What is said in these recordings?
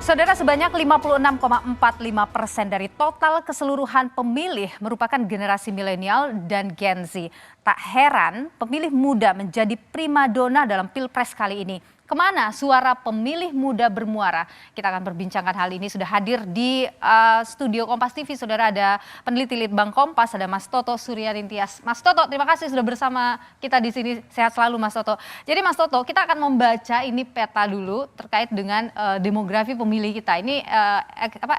Saudara, sebanyak 56,45% dari total keseluruhan pemilih merupakan generasi milenial dan Gen Z. Tak heran pemilih muda menjadi primadona dalam Pilpres kali ini. Kemana suara pemilih muda bermuara? Kita akan perbincangkan hal ini. Sudah hadir di studio Kompas TV, saudara, ada peneliti Litbang Kompas, ada Mas Toto Suryanintias. Mas Toto, terima kasih sudah bersama kita di sini. Sehat selalu, Mas Toto. Jadi Mas Toto, kita akan membaca ini peta dulu terkait dengan demografi pemilih kita. Ini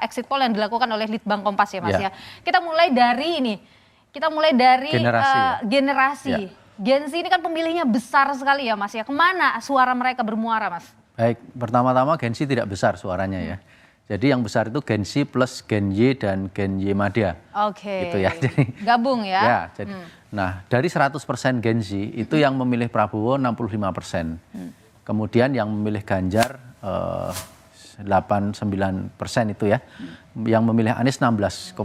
exit poll yang dilakukan oleh Litbang Kompas ya, Mas ya. Kita mulai dari ini. Kita mulai dari generasi. Ya. Gen Z ini kan pemilihnya besar sekali ya, Mas ya. Kemana suara mereka bermuara, Mas? Baik, pertama-tama Gen Z tidak besar suaranya ya. Jadi yang besar itu Gen Z plus Gen Y dan Gen Y Madya. Oke. Gitu ya. Jadi, gabung ya. Ya, jadi, nah dari 100% Gen Z itu yang memilih Prabowo 65%. Kemudian yang memilih Ganjar 89% itu ya. Yang memilih Anies 16,7%.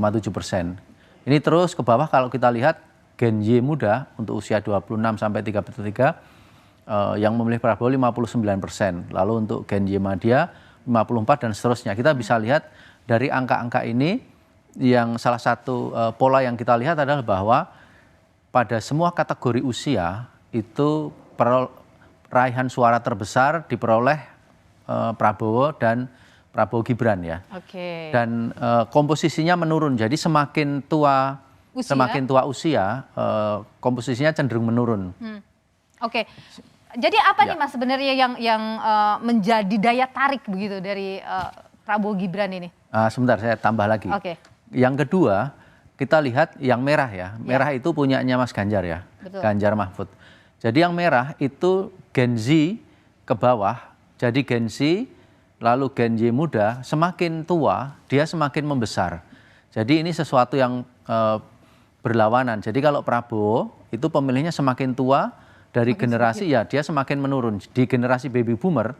Ini terus ke bawah kalau kita lihat Gen Y muda untuk usia 26 sampai 33 yang memilih Prabowo 59%. Lalu untuk Gen Y Madya 54 dan seterusnya. Kita bisa lihat dari angka-angka ini yang salah satu pola yang kita lihat adalah bahwa pada semua kategori usia itu raihan suara terbesar diperoleh Prabowo dan Prabowo Gibran ya. Oke. Dan komposisinya menurun. Jadi semakin tua usia, komposisinya cenderung menurun. Oke. Jadi apa nih Mas sebenarnya yang menjadi daya tarik begitu dari Prabowo Gibran ini? Sebentar, saya tambah lagi. Oke. Yang kedua, kita lihat yang merah ya. Merah itu punyanya Mas Ganjar ya. Betul. Ganjar Mahfud. Jadi yang merah itu Gen Z ke bawah. Jadi Gen Z lalu Gen Y muda semakin tua dia semakin membesar. Jadi ini sesuatu yang berlawanan. Jadi kalau Prabowo itu pemilihnya semakin tua dari generasi ya dia semakin menurun. Di generasi baby boomer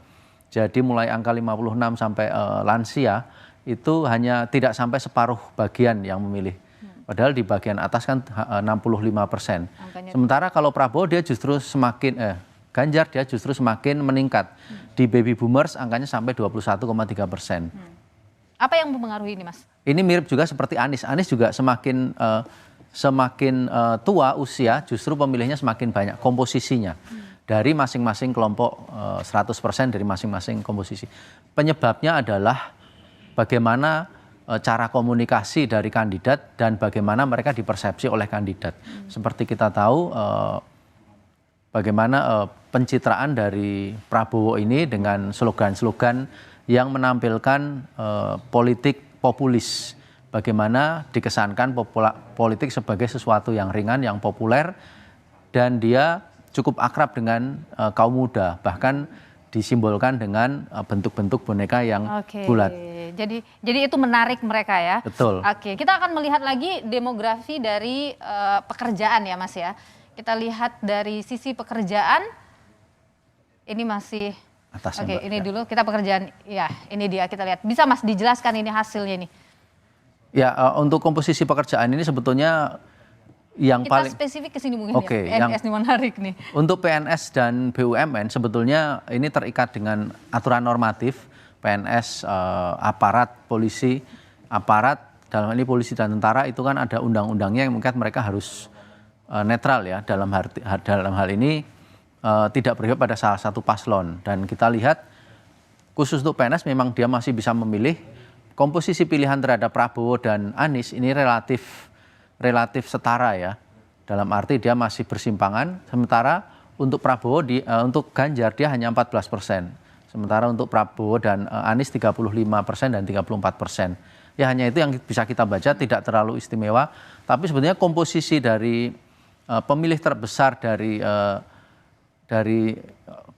jadi mulai angka 56 sampai lansia itu hanya tidak sampai separuh bagian yang memilih. Padahal di bagian atas kan 65%. Sementara kalau Prabowo dia justru semakin Ganjar dia justru semakin meningkat. Di baby boomers angkanya sampai 21,3%. Apa yang mempengaruhi ini, Mas? Ini mirip juga seperti Anies. Anies juga semakin tua usia justru pemilihnya semakin banyak komposisinya. Dari masing-masing kelompok 100% dari masing-masing komposisi. Penyebabnya adalah bagaimana cara komunikasi dari kandidat dan bagaimana mereka dipersepsi oleh kandidat. Seperti kita tahu bagaimana pencitraan dari Prabowo ini dengan slogan-slogan yang menampilkan politik populis. Bagaimana dikesankan politik sebagai sesuatu yang ringan, yang populer, dan dia cukup akrab dengan kaum muda. Bahkan disimbolkan dengan bentuk-bentuk boneka yang bulat. Jadi itu menarik mereka ya. Betul. Oke, kita akan melihat lagi demografi dari pekerjaan ya Mas ya. Kita lihat dari sisi pekerjaan, ini masih... Atasnya, Oke, ini dulu kita pekerjaan, ya ini dia kita lihat. Bisa Mas dijelaskan ini hasilnya nih? Ya, untuk komposisi pekerjaan ini sebetulnya yang kita paling spesifik ke sini mungkin ya. PNS ini menarik nih. Untuk PNS dan BUMN sebetulnya ini terikat dengan aturan normatif PNS, aparat, polisi, aparat dalam ini polisi dan tentara itu kan ada undang-undangnya yang mungkin mereka harus netral ya dalam hal ini tidak berpihak pada salah satu paslon. Dan kita lihat khusus untuk PNS memang dia masih bisa memilih. Komposisi pilihan terhadap Prabowo dan Anies ini relatif setara ya. Dalam arti dia masih bersimpangan. Sementara untuk Prabowo untuk Ganjar dia hanya 14%. Sementara untuk Prabowo dan Anies 35% dan 34%. Ya hanya itu yang bisa kita baca, tidak terlalu istimewa. Tapi sebetulnya komposisi dari pemilih terbesar dari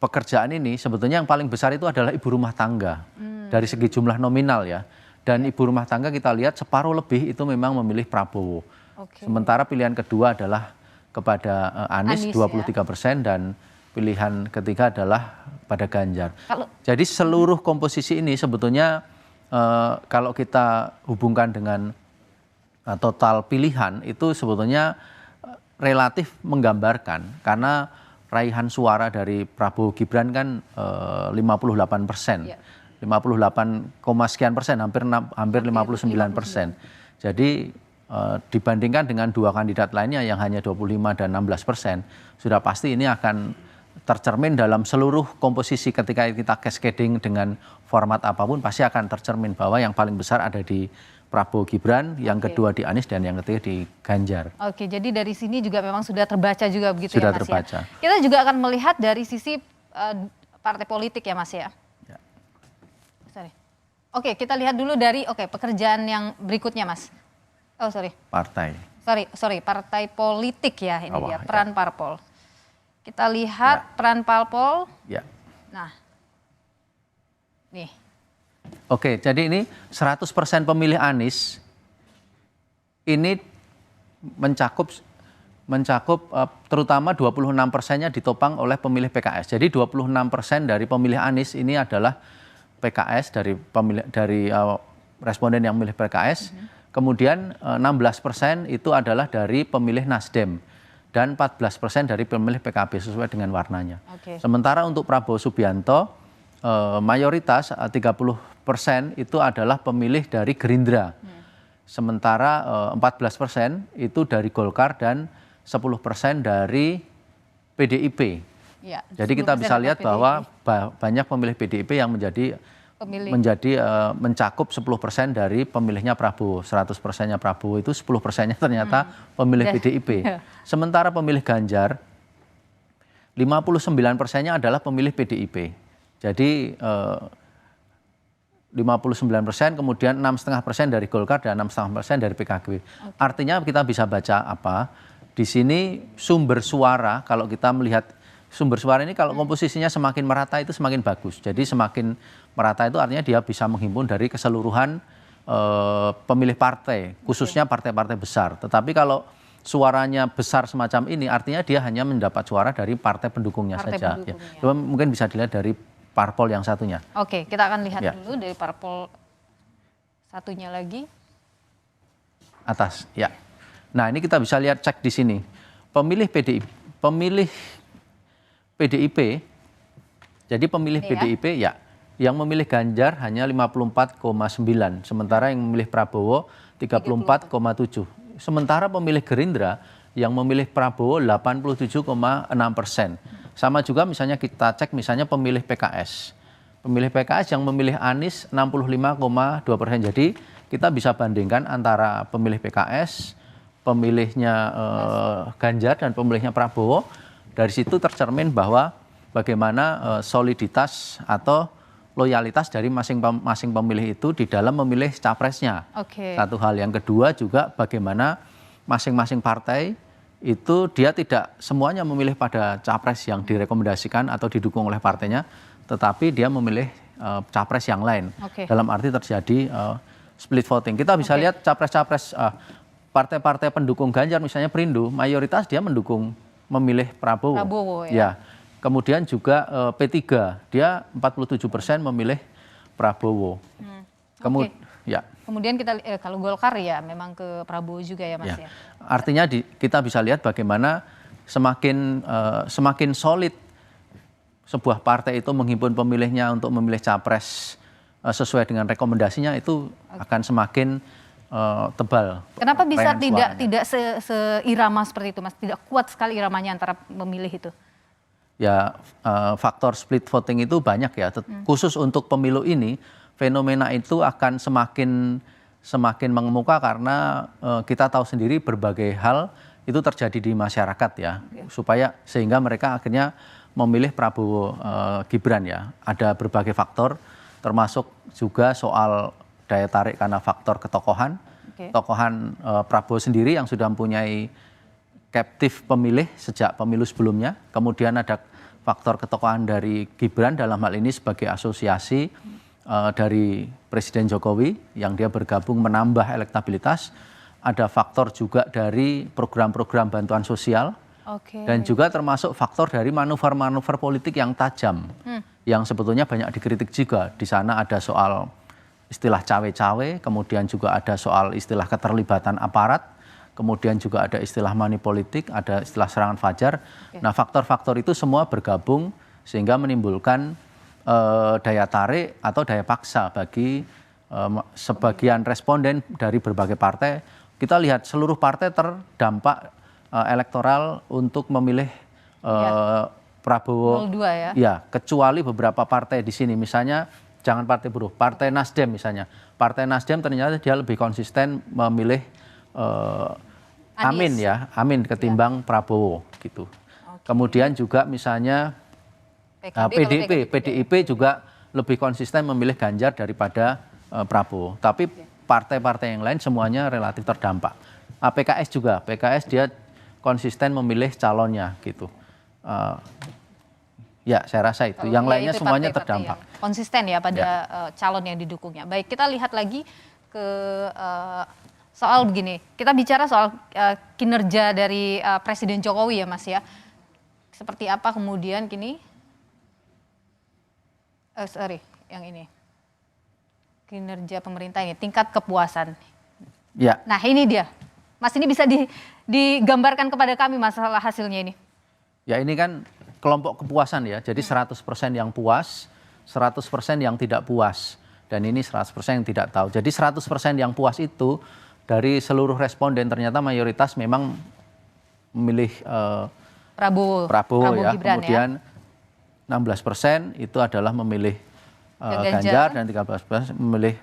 pekerjaan ini sebetulnya yang paling besar itu adalah ibu rumah tangga dari segi jumlah nominal ya. Dan ibu rumah tangga kita lihat separuh lebih itu memang memilih Prabowo. Sementara pilihan kedua adalah kepada Anies 23% dan pilihan ketiga adalah pada Ganjar. Jadi seluruh komposisi ini sebetulnya kalau kita hubungkan dengan total pilihan itu sebetulnya relatif menggambarkan karena raihan suara dari Prabowo Gibran kan 58%. 58, sekian persen, hampir 59%. Jadi dibandingkan dengan dua kandidat lainnya yang hanya 25 dan 16%, sudah pasti ini akan tercermin dalam seluruh komposisi ketika kita cascading dengan format apapun, pasti akan tercermin bahwa yang paling besar ada di Prabowo Gibran, yang kedua di Anies, dan yang ketiga di Ganjar. Oke, jadi dari sini juga memang sudah terbaca juga begitu sudah ya Mas terbaca. ya. Kita juga akan melihat dari sisi partai politik ya Mas ya. Sorry. Oke, kita lihat dulu dari pekerjaan yang berikutnya Mas. Oh sorry. Partai. Sorry, partai politik ya ini dia, peran parpol. Kita lihat peran parpol. Ya. Nah, nih. Oke, jadi ini 100% pemilih Anies ini mencakup terutama 26%-nya ditopang oleh pemilih PKS. Jadi 26% dari pemilih Anies ini adalah PKS, dari responden yang memilih PKS. Kemudian 16% itu adalah dari pemilih Nasdem dan 14% dari pemilih PKB sesuai dengan warnanya. Sementara untuk Prabowo Subianto mayoritas 30% itu adalah pemilih dari Gerindra. Sementara 14% itu dari Golkar dan 10% dari PDIP. Ya, jadi kita bisa lihat bahwa banyak pemilih PDIP yang mencakup 10% dari pemilihnya Prabowo. 100%-nya Prabowo itu 10%-nya ternyata pemilih PDIP. Sementara pemilih Ganjar 59%-nya adalah pemilih PDIP. Jadi 59%, kemudian 6,5% dari Golkar dan 6,5% dari PKB. Artinya kita bisa baca apa? Di sini sumber suara, kalau kita melihat sumber suara ini, kalau komposisinya semakin merata itu semakin bagus. Jadi semakin merata itu artinya dia bisa menghimpun dari keseluruhan pemilih partai, khususnya partai-partai besar. Tetapi kalau suaranya besar semacam ini, artinya dia hanya mendapat suara dari partai pendukungnya saja. Ya. Mungkin bisa dilihat dari parpol yang satunya. Oke, kita akan lihat dulu dari parpol satunya lagi. Atas, ya. Nah, ini kita bisa lihat, cek di sini. Pemilih PDIP, jadi pemilih PDIP ya, yang memilih Ganjar hanya 54,9, sementara yang memilih Prabowo 34,7. Sementara pemilih Gerindra yang memilih Prabowo 87,6%. Sama juga misalnya kita cek misalnya pemilih PKS. Pemilih PKS yang memilih Anies 65,2%. Jadi kita bisa bandingkan antara pemilih PKS, pemilihnya Ganjar dan pemilihnya Prabowo. Dari situ tercermin bahwa bagaimana soliditas atau loyalitas dari masing-masing pemilih itu di dalam memilih capresnya. Satu hal. Yang kedua juga bagaimana masing-masing partai itu dia tidak semuanya memilih pada capres yang direkomendasikan atau didukung oleh partainya, tetapi dia memilih capres yang lain. Dalam arti terjadi split voting. Kita bisa lihat capres-capres partai-partai pendukung Ganjar, misalnya Perindo, mayoritas dia memilih Prabowo. Ya. Kemudian juga P3, dia 47% memilih Prabowo. Kemudian kita kalau Golkar ya memang ke Prabowo juga ya Mas ya. Artinya kita bisa lihat bagaimana semakin solid sebuah partai itu menghimpun pemilihnya untuk memilih capres sesuai dengan rekomendasinya, itu akan semakin tebal. Kenapa bisa tidak seirama seperti itu Mas? Tidak kuat sekali iramanya antara pemilih itu? Ya, faktor split voting itu banyak ya. Khusus untuk pemilu ini, fenomena itu akan semakin mengemuka karena kita tahu sendiri berbagai hal itu terjadi di masyarakat ya. Sehingga mereka akhirnya memilih Prabowo Gibran ya. Ada berbagai faktor, termasuk juga soal daya tarik karena faktor ketokohan. Tokohan Prabowo sendiri yang sudah mempunyai captive pemilih sejak pemilu sebelumnya. Kemudian ada faktor ketokohan dari Gibran dalam hal ini sebagai asosiasi dari Presiden Jokowi yang dia bergabung menambah elektabilitas. Ada faktor juga dari program-program bantuan sosial. Dan juga termasuk faktor dari manuver-manuver politik yang tajam. Yang sebetulnya banyak dikritik juga. Di sana ada soal istilah cawe-cawe, kemudian juga ada soal istilah keterlibatan aparat, kemudian juga ada istilah money politik, ada istilah serangan fajar. Nah, faktor-faktor itu semua bergabung sehingga menimbulkan daya tarik atau daya paksa bagi sebagian responden dari berbagai partai. Kita lihat seluruh partai terdampak elektoral untuk memilih Prabowo. 02 ya. Ya, kecuali beberapa partai di sini, misalnya jangan Partai Buruh, Partai Nasdem misalnya. Partai Nasdem ternyata dia lebih konsisten memilih Amin ketimbang Prabowo gitu. Kemudian juga misalnya PDIP juga lebih konsisten memilih Ganjar daripada Prabowo. Tapi partai-partai yang lain semuanya relatif terdampak. PKS juga, PKS dia konsisten memilih calonnya gitu. Ya, saya rasa itu. Yang lainnya semuanya terdampak. Konsisten ya pada calon yang didukungnya. Baik, kita lihat lagi ke soal begini. Kita bicara soal kinerja dari Presiden Jokowi ya Mas ya. Seperti apa kemudian kini? Yang ini. Kinerja pemerintah ini, tingkat kepuasan. Ya. Nah ini dia. Mas, ini bisa digambarkan kepada kami masalah hasilnya ini. Ya, ini kan kelompok kepuasan ya. Jadi 100% yang puas, 100% yang tidak puas. Dan ini 100% yang tidak tahu. Jadi 100% yang puas itu dari seluruh responden ternyata mayoritas memang memilih Prabowo ya. Gibran, kemudian 16% itu adalah memilih Ganjar dan 13% memilih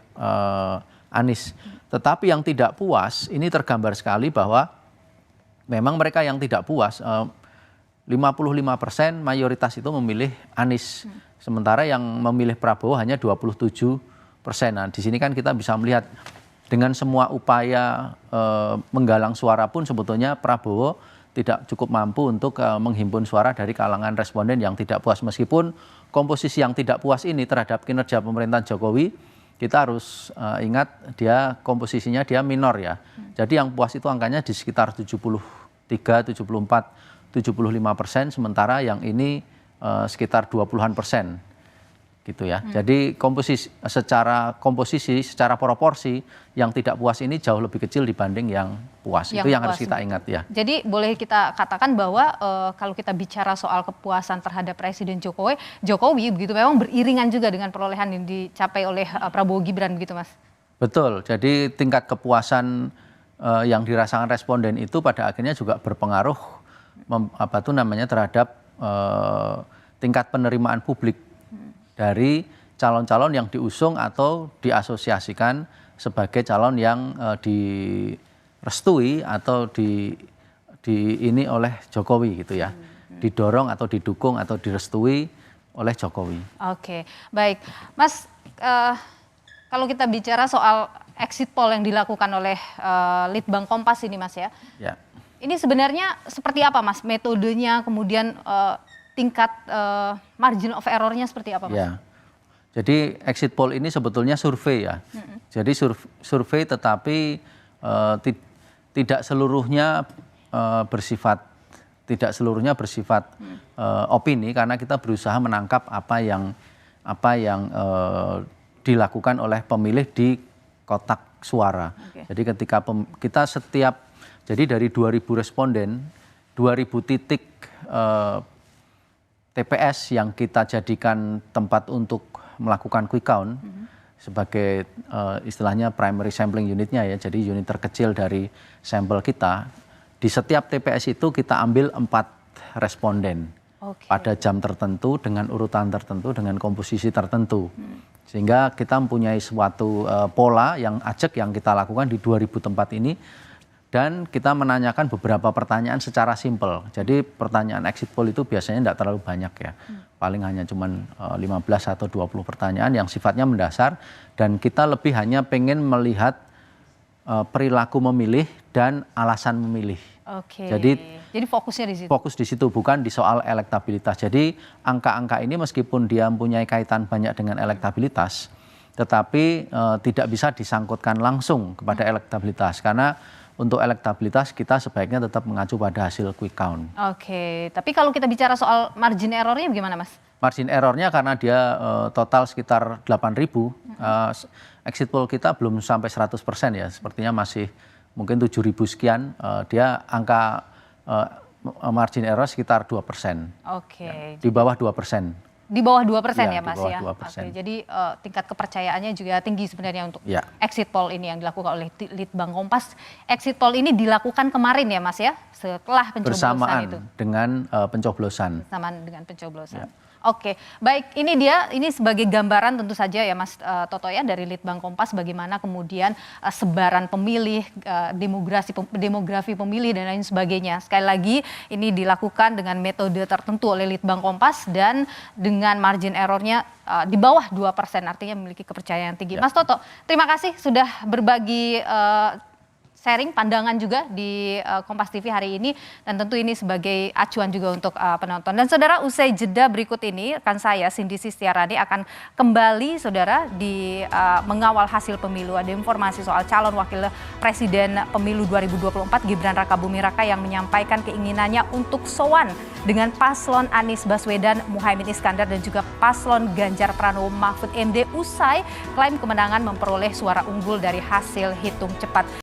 Anies. Tetapi yang tidak puas ini tergambar sekali bahwa memang mereka yang tidak puas 55% mayoritas itu memilih Anies. Sementara yang memilih Prabowo hanya 27%. Nah, di sini kan kita bisa melihat dengan semua upaya menggalang suara pun sebetulnya Prabowo tidak cukup mampu untuk menghimpun suara dari kalangan responden yang tidak puas. Meskipun komposisi yang tidak puas ini terhadap kinerja pemerintahan Jokowi, kita harus ingat dia komposisinya dia minor ya. Jadi yang puas itu angkanya di sekitar 73, 74, 75%, sementara yang ini sekitar 20-an% gitu ya. Jadi komposisi secara proporsi yang tidak puas ini jauh lebih kecil dibanding yang puas. Itu yang harus kita ingat ya. Jadi boleh kita katakan bahwa kalau kita bicara soal kepuasan terhadap Presiden Jokowi begitu memang beriringan juga dengan perolehan yang dicapai oleh Prabowo Gibran begitu Mas. Betul. Jadi tingkat kepuasan yang dirasakan responden itu pada akhirnya juga berpengaruh terhadap tingkat penerimaan publik dari calon-calon yang diusung atau diasosiasikan sebagai calon yang direstui atau ini oleh Jokowi gitu ya. Didorong atau didukung atau direstui oleh Jokowi. Oke, baik. Mas, kalau kita bicara soal exit poll yang dilakukan oleh Litbang Kompas ini Mas ya. Ya. Ini sebenarnya seperti apa Mas metodenya, kemudian tingkat margin of error-nya seperti apa Mas? Ya. Jadi exit poll ini sebetulnya survei ya. Jadi survei tetapi tidak seluruhnya bersifat opini, karena kita berusaha menangkap apa yang dilakukan oleh pemilih di kotak suara. Jadi ketika jadi dari 2.000 responden, 2.000 titik TPS yang kita jadikan tempat untuk melakukan quick count sebagai istilahnya primary sampling unitnya ya, jadi unit terkecil dari sampel kita. Di setiap TPS itu kita ambil 4 responden pada jam tertentu dengan urutan tertentu dengan komposisi tertentu. Sehingga kita mempunyai suatu pola yang ajak yang kita lakukan di 2.000 tempat ini. Dan kita menanyakan beberapa pertanyaan secara simpel. Jadi pertanyaan exit poll itu biasanya tidak terlalu banyak ya. Paling hanya cuma 15 atau 20 pertanyaan yang sifatnya mendasar. Dan kita lebih hanya pengen melihat perilaku memilih dan alasan memilih. Jadi fokusnya di situ. Fokus di situ, bukan di soal elektabilitas. Jadi angka-angka ini meskipun dia mempunyai kaitan banyak dengan elektabilitas, tetapi tidak bisa disangkutkan langsung kepada elektabilitas. Karena untuk elektabilitas kita sebaiknya tetap mengacu pada hasil quick count. Tapi kalau kita bicara soal margin error-nya bagaimana Mas? Margin error-nya karena dia total sekitar 8.000, exit poll kita belum sampai 100% ya, sepertinya masih mungkin 7.000 sekian, dia angka margin error sekitar 2%. Di bawah 2%. Di bawah 2% Ya, ya Mas di bawah ya? 2%. Oke, jadi tingkat kepercayaannya juga tinggi sebenarnya untuk Ya. exit poll ini yang dilakukan oleh Litbang Kompas. Exit poll ini dilakukan kemarin ya Mas ya? Setelah pencoblosan Bersamaan itu. dengan pencoblosan. Bersamaan dengan pencoblosan. Oke, baik, ini sebagai gambaran tentu saja ya Mas Toto ya dari Litbang Kompas bagaimana kemudian sebaran pemilih, demografi pemilih dan lain sebagainya. Sekali lagi ini dilakukan dengan metode tertentu oleh Litbang Kompas dan dengan margin errornya di bawah 2%, artinya memiliki kepercayaan tinggi. Mas Toto, terima kasih sudah berbagi sharing pandangan juga di Kompas TV hari ini dan tentu ini sebagai acuan juga untuk penonton. Dan saudara, usai jeda berikut ini rekan saya Cindy Sistiarani akan kembali saudara di mengawal hasil pemilu. Ada informasi soal calon wakil presiden pemilu 2024 Gibran Rakabuming Raka yang menyampaikan keinginannya untuk sowan dengan paslon Anies Baswedan, Muhaimin Iskandar dan juga paslon Ganjar Pranowo Mahfud MD usai klaim kemenangan memperoleh suara unggul dari hasil hitung cepat.